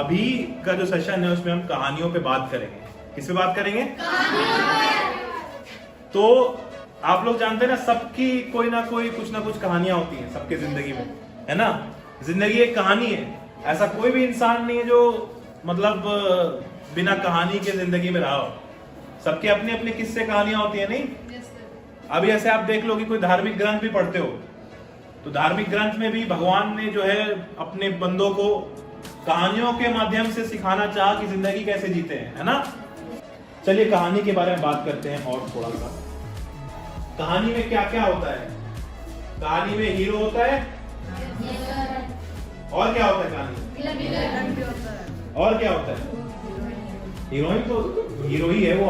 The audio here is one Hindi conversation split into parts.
अभी का जो सेशन है उसमें हम कहानियों पे बात करेंगे। किस पे बात करेंगे? तो आप लोग जानते हैं ना, सबकी कोई ना कोई कुछ ना कुछ कहानियां होती हैं सबके जिंदगी में, है ना। जिंदगी एक कहानी है, ऐसा कोई भी इंसान नहीं है जो मतलब बिना कहानी के जिंदगी में रहा हो। सबके अपने अपने किस्से कहानियां होती है, नहीं? अभी ऐसे आप देख लो कि कोई धार्मिक ग्रंथ भी पढ़ते हो तो धार्मिक ग्रंथ में भी भगवान ने जो है अपने बंदों को कहानियों के माध्यम से सिखाना चाहा कि जिंदगी कैसे जीते हैं, है ना। चलिए कहानी के बारे में बात करते हैं और थोड़ा सा। कहानी में क्या क्या होता है? कहानी में हीरो होता है, और क्या होता है कहानी में? और क्या होता है? हीरोइन तो हीरो ही है, वो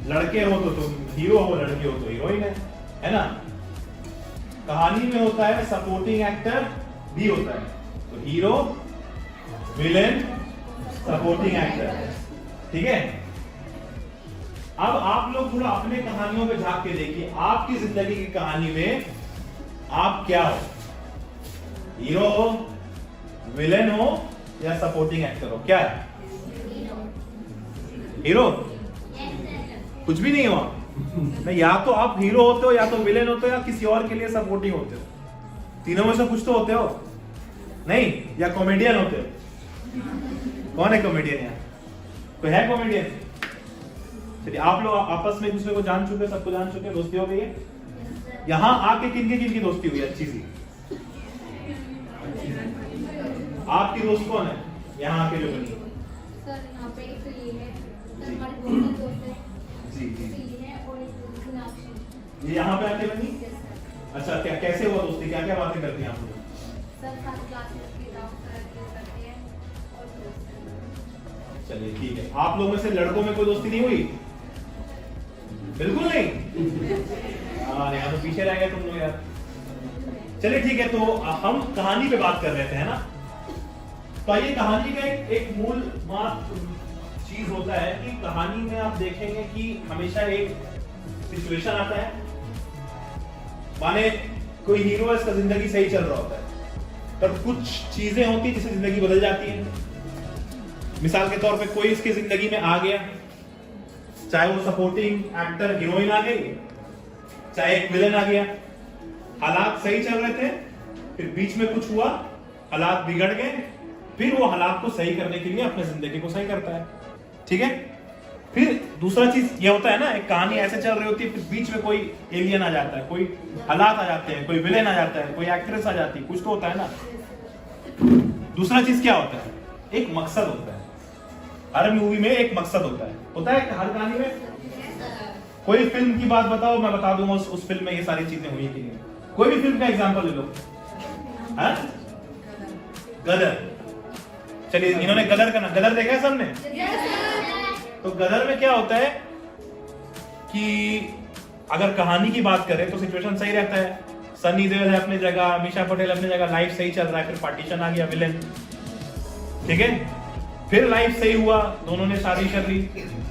लड़के हो तो तुम हीरो हो, लड़की हो तो हीरोइन है ना। कहानी में होता है सपोर्टिंग एक्टर भी होता है, तो हीरो, विलेन, सपोर्टिंग एक्टर, ठीक है। अब आप लोग थोड़ा अपने कहानियों पे झांक के देखिए, आपकी जिंदगी की कहानी में आप क्या हो? हीरो हो, विलेन हो, या सपोर्टिंग एक्टर हो? क्या है? हीरो? कुछ भी नहीं हुआ नहीं, या तो आप हीरो होते हो, या तो विलेन होते हो, या किसी और के लिए सपोर्टिंग होते हो। तीनों में से कुछ तो होते हो, नहीं? या कॉमेडियन होते हो? कौन है कॉमेडियन? यहाँ कोई है कॉमेडियन? चलिए, आप लोग आपस में एक दूसरे को जान चुके, सबको जान चुके, दोस्ती हो गई है। यहाँ आके किन की दोस्ती हुई अच्छी सी? आपकी दोस्त कौन है यहाँ आके जो बनी? सर यहाँ पे एक तो ये है, सर हमारे दोस्त है जी जी, है, और एक मीनाक्षी। ये यहाँ पे आके बनी? अच्छा, क्या कैसे हुआ दोस्ती? क्या क्या बातें करती हैं आप लोग? सर साथ क्लासेस की करते हैं और दोस्त हैं। चलिए ठीक है। आप लोगों में से लड़कों में कोई दोस्ती नहीं हुई? बिल्कुल नहीं। हाँ, यहाँ तो पीछे रह गए तुम लोग यार। चलिए ठीक है, तो हम कहानी पे बात कर रहे थे, है ना। तो ये कहानी का एक मूल मात्र चीज होता है कि कहानी में आप देखेंगे कि हमेशा एक सिचुएशन आता है, माने कोई हीरो है, इसका जिंदगी सही चल रहा होता है, तब कुछ चीजें होती है जिससे जिंदगी बदल जाती है। मिसाल के तौर पे कोई इसकी जिंदगी में आ गया, चाहे वो सपोर्टिंग एक्टर हीरोइन आ गई, चाहे एक विलेन आ गया। हालात सही चल रहे थे, फिर बीच में कुछ हुआ, हालात बिगड़ गए, फिर वो हालात को सही करने के लिए अपने जिंदगी को सही करता है, ठीक है। फिर दूसरा चीज ये होता है ना, एक कहानी ऐसे चल रही होती है, फिर बीच में कोई एलियन आ जाता है, कोई हालात आ जाते हैं, कोई विलेन आ जाता है, कोई एक्ट्रेस आ जाती है, कुछ तो होता है ना। दूसरा चीज क्या होता है? एक मकसद होता है। हर मूवी में एक मकसद होता है हर कहानी में। कोई फिल्म की बात बताओ, मैं बता दूंगा उस फिल्म में ये सारी चीजें हुई कि नहीं। कोई भी फिल्म का एग्जांपल ले लो। गदर, चलिए इन्होंने गदर देखा है सबने? तो गदर में क्या होता है कि अगर कहानी की बात करें तो सिचुएशन सही रहता है, सनी देओल है अपनी जगह, मीशा पटेल अपनी जगह, लाइफ सही चल रहा है, फिर पार्टीशन आ गया, विलेन, ठीक है। फिर लाइफ सही हुआ, दोनों ने शादी कर ली,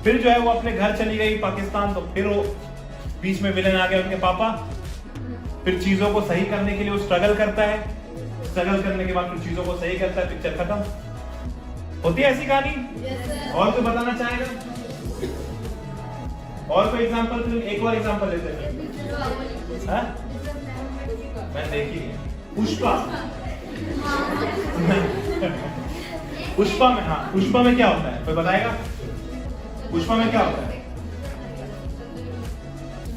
फिर जो है वो अपने घर चली गई पाकिस्तान, तो फिर वो बीच में विलेन आ गया उनके पापा। फिर चीजों को सही करने के लिए वो स्ट्रगल करता है, स्ट्रगल करने के बाद फिर चीजों को सही करता है, पिक्चर खत्म। होती है ऐसी कहानी? और कोई बताना चाहेगा? और कोई एग्जांपल? फिर एक और एग्जांपल लेते हैं। मैं देखी है पुष्पा। पुष्पा में, हाँ, पुष्पा में क्या होता है? कोई बताएगा? पुष्पा में क्या होता है?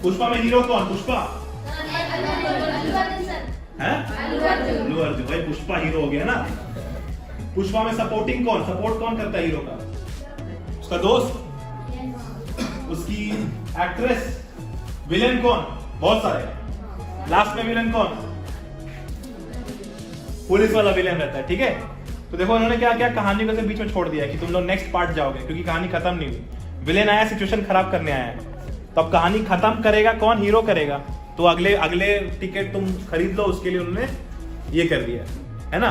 पुष्पा में हीरो कौन? पुष्पा है? अल्लू अर्जुन। भाई पुष्पा हीरो हो गया ना। पुष्पा में सपोर्टिंग कौन? सपोर्ट कौन करता है हीरो का? उसका दोस्त, उसकी एक्ट्रेस। विलेन कौन? बहुत सारे। लास्ट में विलेन कौन? पुलिस वाला विलेन रहता है, ठीक है। तो देखो उन्होंने क्या क्या कहानी को से बीच में छोड़ दिया कि तुम लोग नेक्स्ट पार्ट जाओगे, क्योंकि कहानी खत्म नहीं हुई। विलेन आया, सिचुएशन खराब करने आया है, तो अब कहानी खत्म करेगा कौन? हीरो करेगा। तो अगले टिकट तुम खरीद लो, उसके लिए उन्होंने ये कर दिया, है ना।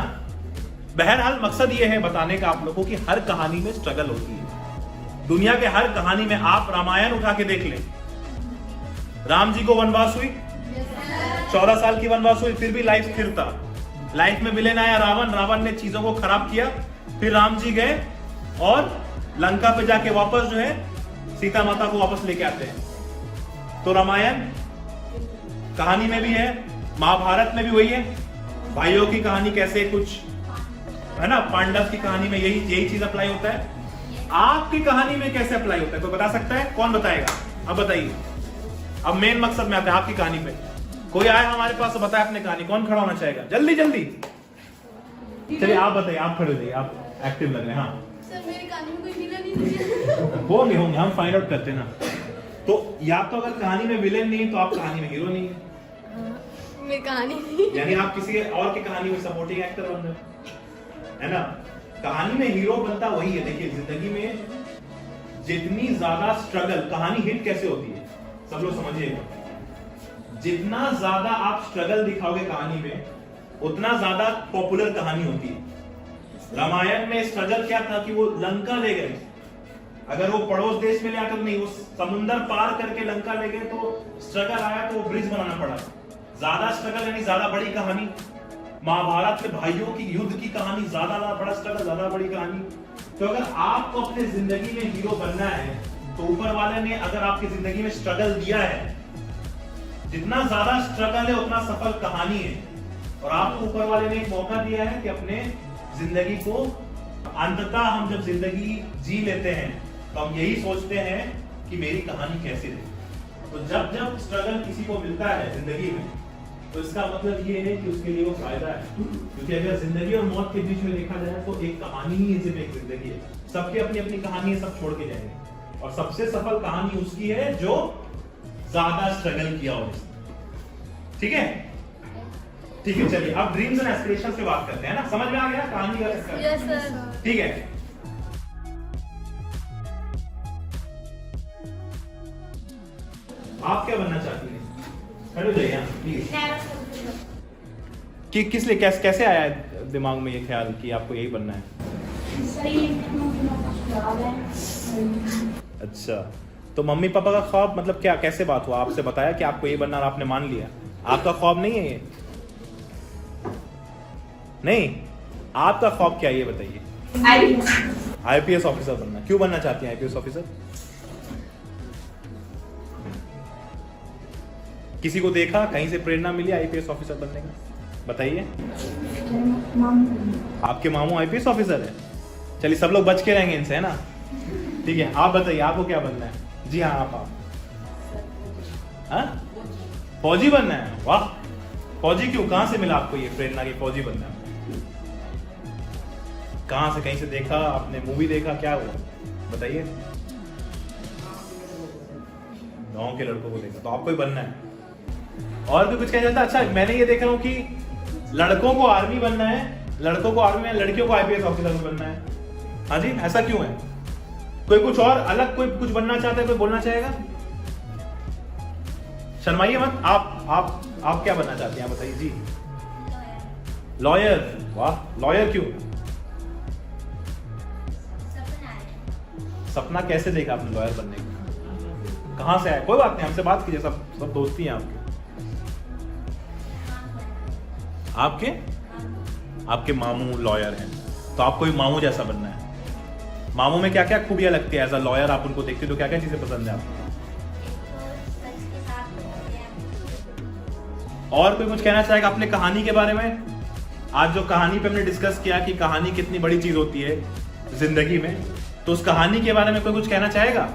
बहरहाल मकसद ये है बताने का आप लोगों को कि हर कहानी में स्ट्रगल होती है। दुनिया के हर कहानी में आप रामायण उठा के देख लें, राम जी को वनवास हुई, 14 साल की वनवास हुई, फिर भी लाइफ स्थिर था। लाइफ में विलेन आया रावण, रावण ने चीजों को खराब किया, फिर राम जी गए और लंका पे जाके वापस जो है सीता माता को वापस लेके आते हैं। तो रामायण कहानी में भी है, महाभारत में भी वही है, भाइयों की कहानी कैसे कुछ है ना, पांडव की कहानी में यही चीज अप्लाई होता है। आपकी कहानी में कैसे अप्लाई होता है कोई बता सकता है? कौन बताएगा? अब बताइए। अब मेन मकसद में आता है आपकी कहानी पे। कोई आए हमारे पास तो बताए अपनी कहानी, कौन खड़ा होना चाहेगा? जल्दी जल्दी चलिए आप बताइए, आप खड़े रहिए, आप एक्टिव लग रहे हैं। हाँ सर मेरी कहानी में कोई विलन ही नहीं है। होंगे हम फाइंड आउट करते हैं ना। तो या तो अगर कहानी में विलेन नहीं तो आप कहानी में हीरो नहीं है, मेरी कहानी नहीं, यानी आप किसी और की कहानी में सपोर्टिंग एक्टर बन रहे है ना। कहानी में हीरो बनता वही है। देखिए जिंदगी में जितनी ज्यादा स्ट्रगल, कहानी हिट कैसे होती है सब लोग समझिएगा, जितना ज्यादा आप स्ट्रगल दिखाओगे कहानी में उतना ज्यादा पॉपुलर कहानी होती है। रामायण में स्ट्रगल क्या था कि वो लंका ले गए, अगर वो पड़ोस देश में ले आकर नहीं, वो समुंदर पार करके लंका ले गए तो स्ट्रगल आया तो वो ब्रिज बनाना पड़ा। ज्यादा स्ट्रगल यानी ज्यादा बड़ी कहानी। महाभारत में भाइयों की युद्ध की कहानी, ज्यादा बड़ा स्ट्रगल, ज्यादा बड़ी कहानी। तो अगर आपको अपने जिंदगी में हीरो बनना है तो ऊपर वाले ने अगर आपकी जिंदगी में स्ट्रगल दिया है, जितना ज्यादा स्ट्रगल है उतना सफल कहानी है। और आपको ऊपर वाले ने एक मौका दिया है कि अपने जिंदगी को अंततः हम जब जिंदगी जी लेते हैं तो हम यही सोचते हैं कि मेरी कहानी कैसे रही। तो जब जब स्ट्रगल किसी को मिलता है जिंदगी में तो इसका मतलब ये है कि उसके लिए वो फायदा है, क्योंकि अगर जिंदगी और मौत के बीच में देखा जाए तो एक कहानी ही सिर्फ एक जिंदगी है। सबकी अपनी अपनी कहानी है, सब छोड़ के जाएंगे। और सबसे सफल कहानी उसकी है जो ज्यादा स्ट्रगल किया हो। ठीक है ठीक है, चलिए अब ड्रीम्स एंड एस्पिरेशंस पे बात करते हैं ना। समझ में आ गया कहानी का? Yes sir. ठीक है, आप क्या बनना चाहती हैं? खड़े हो जाइए प्लीज। कि किस लिए कैसे आया है दिमाग में ये ख्याल कि आपको यही बनना है? अच्छा, तो मम्मी पापा का ख्वाब मतलब क्या, कैसे बात हुआ? आपसे बताया कि आपको ये बनना और आपने मान लिया? आपका ख्वाब नहीं है ये? नहीं, आपका ख्वाब क्या है ये बताइए। आईपीएस ऑफिसर बनना। क्यों बनना चाहती हैं आईपीएस ऑफिसर? किसी को देखा, कहीं से प्रेरणा मिली आईपीएस ऑफिसर बनने का? बताइए। आपके मामू आईपीएस ऑफिसर है? चलिए सब लोग बच के रहेंगे इनसे, है ना? ठीक है, आप बताइए आपको क्या बनना है? जी हाँ, आप हाँ? फौजी बनना है? वाह, फौजी क्यों? कहां से मिला आपको ये प्रेरणा की फौजी बनना है? कहां से, कहीं से देखा आपने, मूवी देखा, क्या हुआ बताइए? गांव के लड़कों को देखा तो आपको ही बनना है? और भी कुछ कह जाता? अच्छा, मैंने ये देख रहा हूँ कि लड़कों को आर्मी बनना है, लड़कों को आर्मी में, लड़कियों को आईपीएस ऑफिसर बनना है। हाँ जी, ऐसा क्यों है? कोई कुछ और अलग, कोई कुछ बनना चाहता है, कोई बोलना चाहेगा? शर्माइए मत। आप क्या बनना चाहते हैं बताइए जी? लॉयर। वाह, लॉयर क्यों? सपना कैसे देखा आपने लॉयर बनने का? कहां से आया? कोई बात नहीं, हमसे बात कीजिए, सब दोस्ती हैं आपके मामू लॉयर हैं, तो आपको भी मामू जैसा बनना है। मामू में क्या क्या खूबियां लगती है एज अ लॉयर? आप उनको देखते हो तो क्या क्या चीजें पसंद है आपको? और कोई कुछ कहना चाहेगा अपने कहानी के बारे में? आज जो कहानी पे हमने डिस्कस किया कि कहानी कितनी बड़ी चीज होती है जिंदगी में, तो उस कहानी के बारे में कोई कुछ कहना चाहेगा?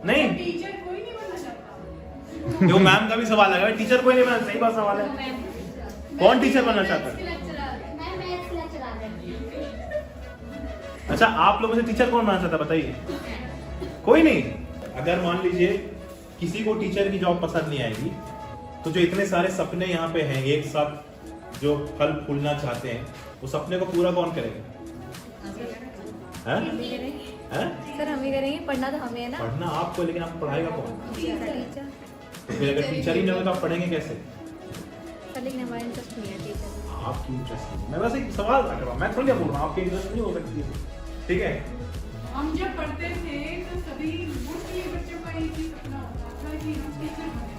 नहीं? टीचर कोई नहीं बनना चाहता। जो मैम का भी सवाल है, टीचर कोई नहीं बनना, सही बात सवाल है। कौन टीचर बनना चाहता है? अच्छा, आप लोगों से टीचर कौन बनना चाहता है बताइए? कोई नहीं? अगर मान लीजिए किसी को टीचर की जॉब पसंद नहीं आएगी तो जो इतने सारे सपने यहाँ पे हैं एक साथ जो फल फूलना चाहते हैं, वो सपने को पूरा कौन करेगा? सर हम ही करेंगे, पढ़ना तो हमें है ना। पढ़ना आपको, लेकिन आपको पढ़ाएगा कौन? टीचर। तो फिर अगर टीचर ही नहीं होगा तो आप पढ़ेंगे कैसे? लेकिन हमारा इंटरेस्ट नहीं है टीचर। आपकी इंटरेस्ट नहीं? मैं बस एक सवाल रख रहा हूँ, मैं थोड़ी बोल रहा हूँ आपकी इंटरेस्ट नहीं हो सकती है। ठीक है, हम जब पढ़ते थे तो सभी मोस्टली बच्चों का एक ही सपना होता था कि हम टीचर बने।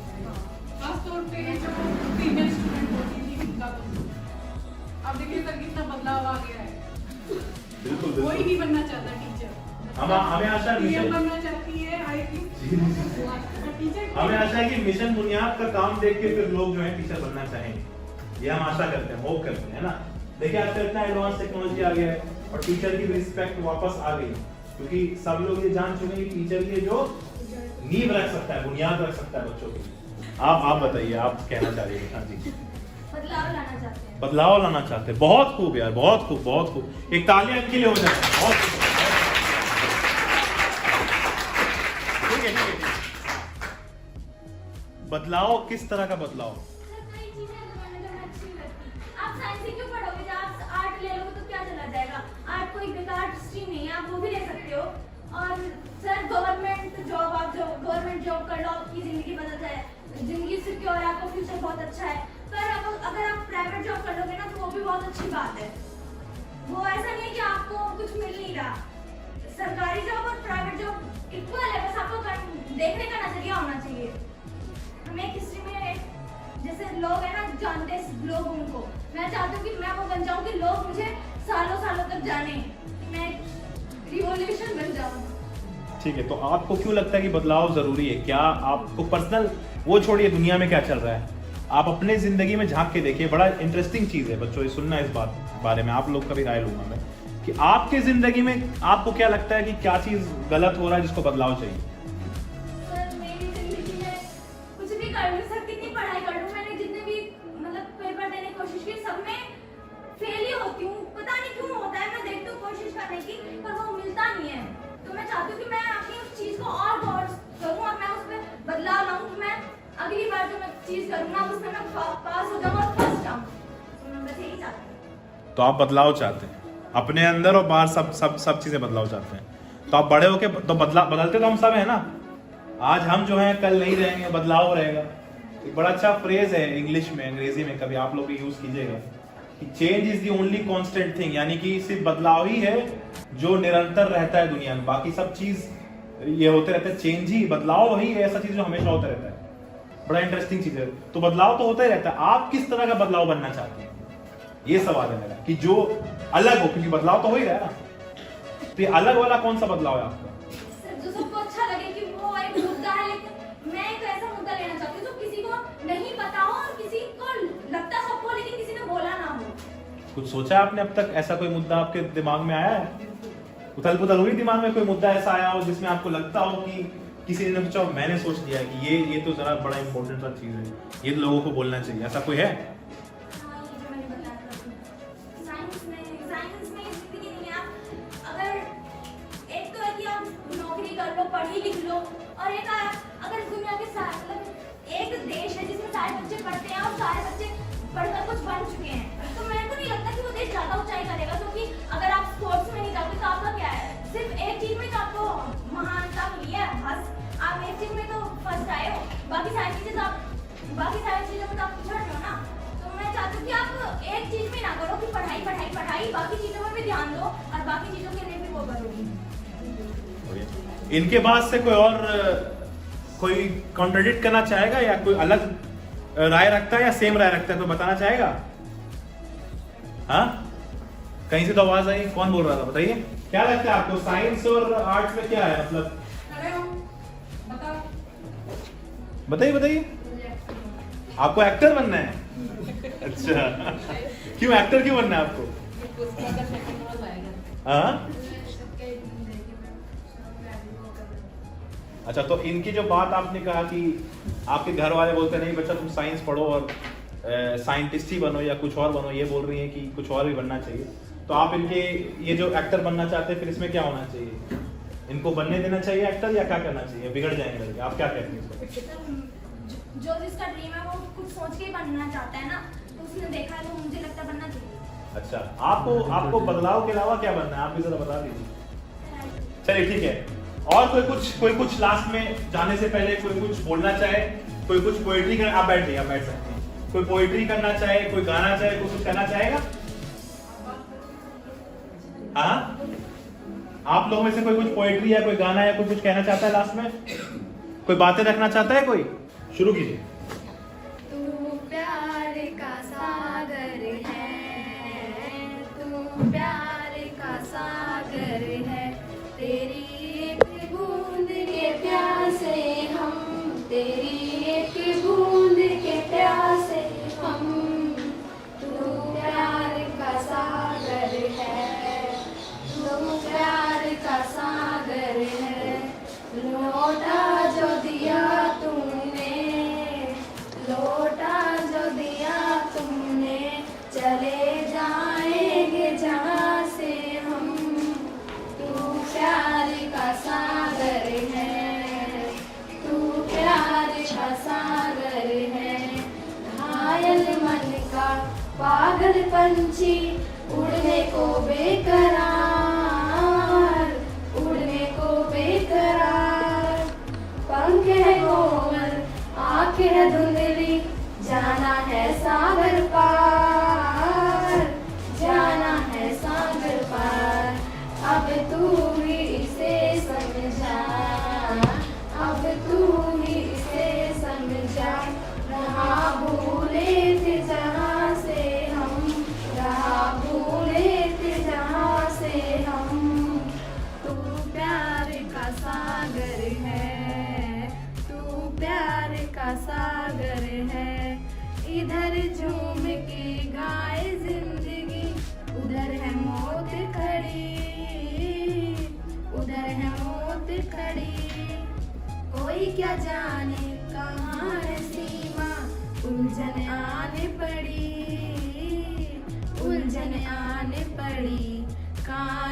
खासतौर पे जो फीमेल स्टूडेंट होती थी उनका। अब देखिए सर कितना बदलाव आ गया है। बिल्कुल कोई बिल्कुल। नहीं बनना चाहता टीचर। हमें आशा है PM मिशन बनना चाहती है, IAS टीचर। हमें आशा है कि मिशन बुनियाद का काम देख के फिर लोग जो है टीचर बनना चाहेंगे। ये हम आशा करते हैं, होप करते हैं, है ना। देखिए आजकल इतना एडवांस टेक्नोलॉजी आ गया है और टीचर की भी रिस्पेक्ट वापस आ गई, क्योंकि सब लोग ये जान चुके हैं कि टीचर ये जो नींव रख सकता है, बुनियाद रख सकता है बच्चों की। आप बताइए, आप कहना चाह रही हैं? हाँ जी। बदलाव लाना चाहते हैं। बदलाव लाना चाहते हैं, बहुत खूब यार, बहुत खूब, बहुत खूब। एक तालियां इनके लिए हो जाए, बहुत खूब। ठीक है, ठीक है। बदलाव किस तरह का बदलाव? सर, कई चीजें हैं जो हमें अच्छी नहीं लगती। आप साइंस ही क्यों पढ़ोगे? जब आप आर्ट ले लोगे तो क्या चला जाएगा? आर्ट कोई बेकार स्ट्रीम नहीं है, आप वो भी ले सकते हो। और सर गवर्नमेंट जॉब, आप जो गवर्नमेंट जॉब कर लो, आपकी जिंदगी बदल जाए, जिंदगी सिक्योर है, आपका फ्यूचर बहुत अच्छा है। पर अगर आप प्राइवेट जॉब कर लोगे ना तो वो भी बहुत अच्छी बात है। वो ऐसा नहीं है कि आपको कुछ मिल नहीं रहा। सरकारी जॉब और प्राइवेट जॉब इक्वल है, बस आपको देखने का नजरिया होना चाहिए। हमें हिस्ट्री में जैसे लोग हैं ना, जानते लोग उनको, मैं चाहती हूँ कि मैं वो बन जाऊँ कि लोग मुझे सालों सालों तक जाने, मैं रिवॉल्यूशन बन जाऊँ। ठीक है, तो आपको क्यों लगता है कि बदलाव जरूरी है? क्या आपको पर्सनल, वो छोड़िए दुनिया में क्या चल रहा है, आप अपने जिंदगी में झांक के देखिए। बड़ा इंटरेस्टिंग चीज है बच्चों, ये सुनना इस बारे में, आप लोग का भी राय लूंगा मैं, कि आपके जिंदगी में आपको क्या लगता है कि क्या चीज गलत हो रहा है जिसको बदलाव चाहिए? सर मेरी जिंदगी में कुछ भी कर लूँ सर, कितनी पढ़ाई कर लूँ, मैंने जितने भी मतलब पेपर देने की कोशिश की, सब में फेल ही होती हूँ। पता नहीं क्यों होता है, मैं देखती हूँ कोशिश करने की, पर वो मिलता नहीं है। तो मैं चाहती हूँ कि मैं अपनी उस चीज को और गौर करूँ और मैं उस पर बदलाव लाऊँ, कि मैं अगली बार जो मैं चीज करूँगा उसमें मैं पास हो जाऊँ और फर्स्ट आऊँ। तो मैं बस यही चाहती हूँ। तो आप बदलाव चाहते हैं अपने अंदर और बाहर, सब चीजें बदलाव चाहते हैं। तो आप बड़े होके तो बदलते तो हम सब है ना। आज हम जो हैं कल नहीं रहेंगे, बदलाव रहेगा। एक बड़ा अच्छा फ्रेज है इंग्लिश में, अंग्रेजी में, कभी आप लोग भी यूज कीजिएगा कि change is the only constant thing, यानी कि सिर्फ बदलाव ही है जो निरंतर रहता है दुनिया में। बाकी सब चीज ये होते रहते हैं, चेंज ही, बदलाव ही है ऐसा चीज जो हमेशा होता रहता है। बड़ा इंटरेस्टिंग चीज है। तो बदलाव तो होता ही रहता है। आप किस तरह का बदलाव बनना चाहते हैं, ये सवाल है मेरा, कि जो अलग हो, क्योंकि बदलाव तो हो ही रहा है ना। तो ये अलग वाला कौन सा बदलाव है आपका? सर जो सबको अच्छा लगे कि वो एक मुद्दा है, लेकिन मैं एक ऐसा मुद्दा लेना चाहती हूँ जो किसी को नहीं पता हो और किसी को लगता सबको, लेकिन किसी ने बोला ना हो। कुछ सोचा आपने अब तक? ऐसा कोई मुद्दा आपके दिमाग में आया है? उथल पुथल हुई दिमाग में? कोई मुद्दा ऐसा आया हो जिसमें आपको लगता हो कि किसी ने सोचा, मैंने सोच लिया कि ये तो जरा बड़ा इंपॉर्टेंट सा चीज है, ये लोगों को बोलना चाहिए, ऐसा कोई है? हाँ, ये जो मैंने बताया था। साइंस में ये जिंदगी नहीं है। आप अगर एक तो है कि आप नौकरी कर लो, पढ़ी लिख लो, और एक अगर दुनिया के साथ मतलब एक देश है जिसमें सारे बच्चे पढ़ते हैं और सारे बच्चे पढ़कर कुछ बन चुके हैं, तो मेरे को नहीं लगता कि वो देश ज्यादा ऊंचाई करेगा। क्योंकि अगर आप स्पोर्ट्स में नहीं जाते तो आपका क्या है, सिर्फ एक चीज में तो आपको महानता मिली है, बस आप एक चीज में तो फर्स्ट आए हो, बाकी सारी चीजों में तो आप पिछड़ रहे हो ना। तो मैं चाहती हूँ कि आप एक चीज में ना करो कि पढ़ाई पढ़ाई पढ़ाई, बाकी चीजों में भी ध्यान दो और बाकी चीजों के लिए भी वो करोगी। इनके बाद से कोई कॉन्ट्रडिक्ट करना चाहेगा या कोई अलग राय रखता है या सेम राय रखता है, तो बताना चाहेगा? हाँ, कहीं से तो आवाज आई, कौन बोल रहा था बताइए? क्या लगता है आपको, साइंस और आर्ट्स में क्या है मतलब? बताइए। आपको एक्टर बनना है? अच्छा, क्यों एक्टर क्यों बनना है आपको? हाँ, अच्छा, तो इनकी जो बात आपने कहा कि आपके घर वाले बोलते नहीं बच्चा तुम साइंस पढ़ो और साइंटिस्ट ही बनो या कुछ और बनो, ये बोल रही हैं कि कुछ और भी बनना चाहिए, तो आप इनके ये जो एक्टर बनना चाहते हैं फिर इसमें क्या होना चाहिए? इनको बनने देना चाहिए एक्टर या क्या करना चाहिए? बिगड़ जाएंगे लड़के, आप क्या कहते हैं? जो जिसका ड्रीम है वो कुछ सोच के ही बनना चाहता है ना, तो उसने देखा है तो मुझे लगता है बनना चाहिए। अच्छा, आपको बदलाव के अलावा क्या बनना है, आप भी जरा बता दीजिए। चलिए ठीक है, और कोई कुछ लास्ट में जाने से पहले कोई कुछ बोलना चाहे, कोई कुछ पोएट्री कर, आप बैठ सकते हैं, कोई पोएट्री करना चाहे, कोई गाना चाहे, कुछ कहना चाहेगा? हाँ, आप लोगों में से कोई कुछ पोएट्री या कोई गाना या कोई कुछ कहना चाहता है लास्ट में? कोई बातें रखना चाहता है कोई? शुरू कीजिए। तू प्यार का सागर है, तू प्यार का सागर है, तेरी एक बूंद के प्यासे हम, तेरी एक बूंद के प्यासे हम, तू प्यार का सागर है, तू प्यार का सागर है। लौटा जो दिया तुमने, लौटा जो दिया तुमने, चले जाएंगे जहाँ से हम, तू प्यार का सागर है, तू प्यार का सागर है। घायल मन का पागल पंछी, उड़ने को बेकरार, उड़ने को बेकरार, पंख है कोमल, आंखें है धुंधली, जाना है सागर पार, जाना है सागर पार। अब तू ही इसे समझा, अब तू ही इसे समझा, रहा भूले थे जहाँ से हम, रहा भूले थे जहाँ से हम। तू प्यार का सागर है, तू प्यार का सागर है। इधर झूम के गाए जिंदगी, उधर है मौत खड़ी, उधर है मौत खड़ी। कोई क्या जाने कहाँ है सीमा, उलझन आने पड़ी, उलझन आने पड़ी। कहाँ